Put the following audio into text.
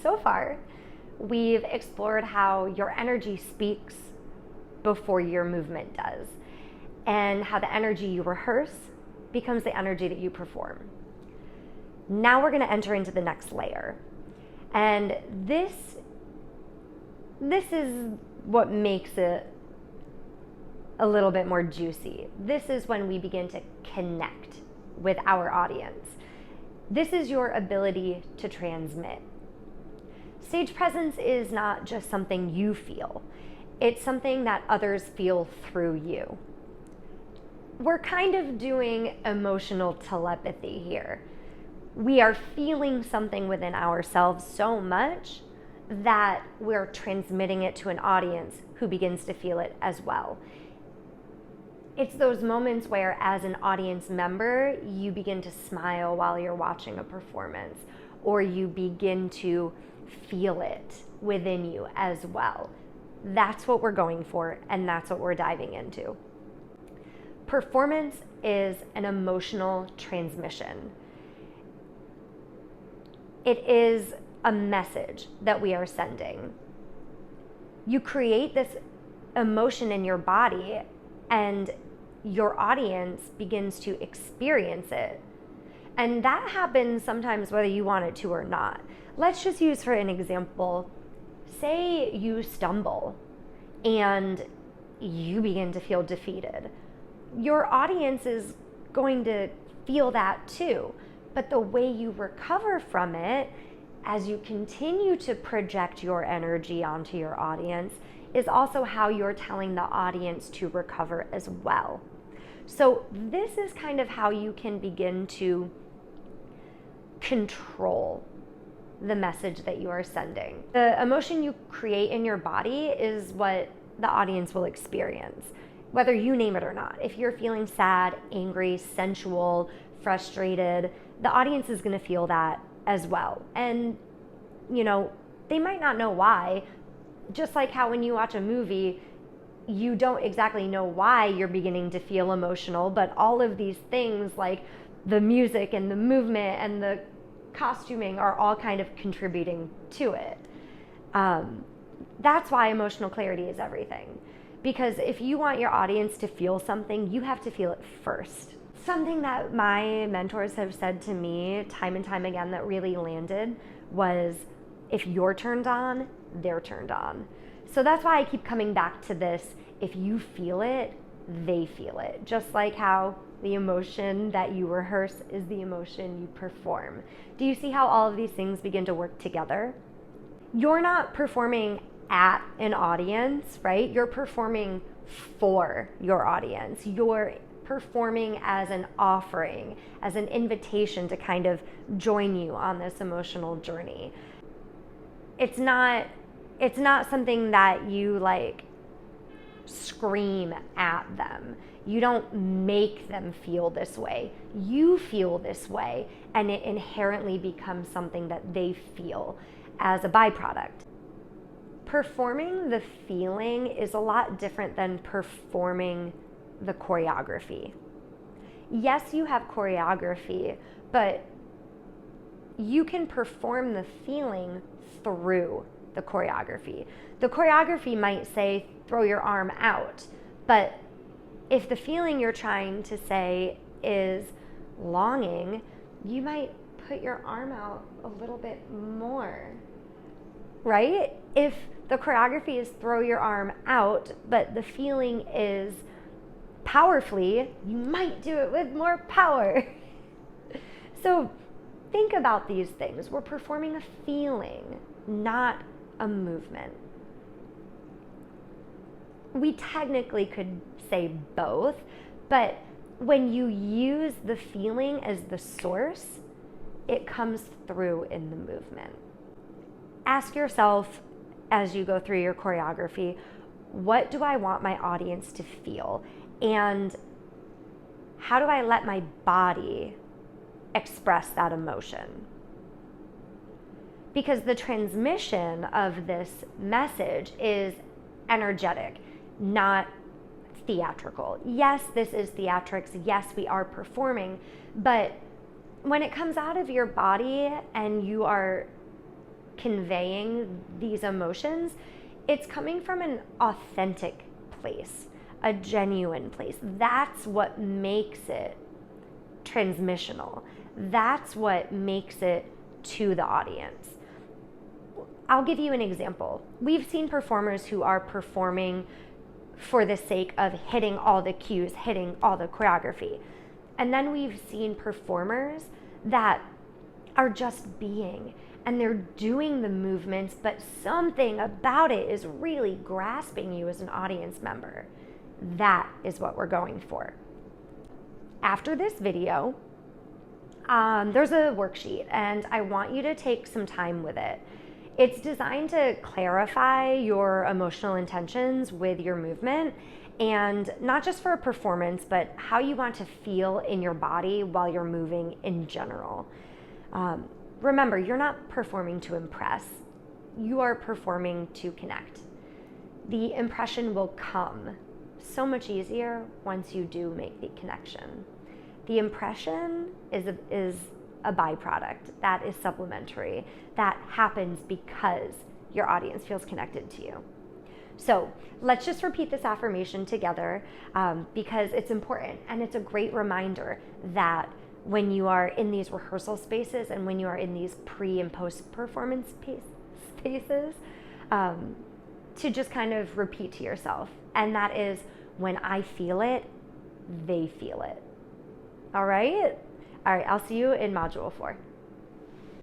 so far, we've explored how your energy speaks before your movement does, and how the energy you rehearse becomes the energy that you perform. Now we're going to enter into the next layer. And this is what makes it a little bit more juicy. This is when we begin to connect with our audience. This is your ability to transmit. Stage presence is not just something you feel. It's something that others feel through you. We're kind of doing emotional telepathy here. We are feeling something within ourselves so much that we're transmitting it to an audience who begins to feel it as well. It's those moments where, as an audience member, you begin to smile while you're watching a performance, or you begin to feel it within you as well. That's what we're going for, and that's what we're diving into. Performance is an emotional transmission. It is a message that we are sending. You create this emotion in your body, and your audience begins to experience it. And that happens sometimes whether you want it to or not. Let's just use for an example, say you stumble and you begin to feel defeated. Your audience is going to feel that too, but the way you recover from it, as you continue to project your energy onto your audience, is also how you're telling the audience to recover as well. So this is kind of how you can begin to control the message that you are sending. The emotion you create in your body is what the audience will experience, whether you name it or not. If you're feeling sad, angry, sensual, frustrated, the audience is going to feel that as well. And, they might not know why. Just like how when you watch a movie, you don't exactly know why you're beginning to feel emotional, but all of these things like the music and the movement and the costuming are all kind of contributing to it. That's why emotional clarity is everything. Because if you want your audience to feel something, you have to feel it first. Something that my mentors have said to me time and time again that really landed was, if you're turned on, they're turned on. So that's why I keep coming back to this. If you feel it, they feel it. Just like how the emotion that you rehearse is the emotion you perform. Do you see how all of these things begin to work together? You're not performing at an audience, right? You're performing for your audience. You're performing as an offering, as an invitation to kind of join you on this emotional journey. It's not something that you scream at them. You don't make them feel this way. You feel this way, and it inherently becomes something that they feel as a byproduct. Performing the feeling is a lot different than performing the choreography. Yes, you have choreography, but you can perform the feeling through the choreography. The choreography might say, throw your arm out, but if the feeling you're trying to say is longing, you might put your arm out a little bit more, right? If the choreography is throw your arm out, but the feeling is powerfully, you might do it with more power. So think about these things. We're performing a feeling, not a movement. We technically could say both, but when you use the feeling as the source, it comes through in the movement. Ask yourself as you go through your choreography, what do I want my audience to feel? And how do I let my body express that emotion? Because the transmission of this message is energetic, not theatrical. Yes, this is theatrics. Yes, we are performing. But when it comes out of your body and you are conveying these emotions, it's coming from an authentic place, a genuine place. That's what makes it transmissional. That's what makes it to the audience. I'll give you an example. We've seen performers who are performing for the sake of hitting all the cues, hitting all the choreography. And then we've seen performers that are just being, and they're doing the movements, but something about it is really grasping you as an audience member. That is what we're going for. After this video, there's a worksheet, and I want you to take some time with it. It's designed to clarify your emotional intentions with your movement, and not just for a performance, but how you want to feel in your body while you're moving in general. Remember, you're not performing to impress. You are performing to connect. The impression will come so much easier once you do make the connection. The impression is a byproduct. That is supplementary. That happens because your audience feels connected to you. So let's just repeat this affirmation together because it's important, and it's a great reminder that when you are in these rehearsal spaces and when you are in these pre and post performance spaces, to just kind of repeat to yourself. And that is, when I feel it, they feel it. All right? All right, I'll see you in module 4.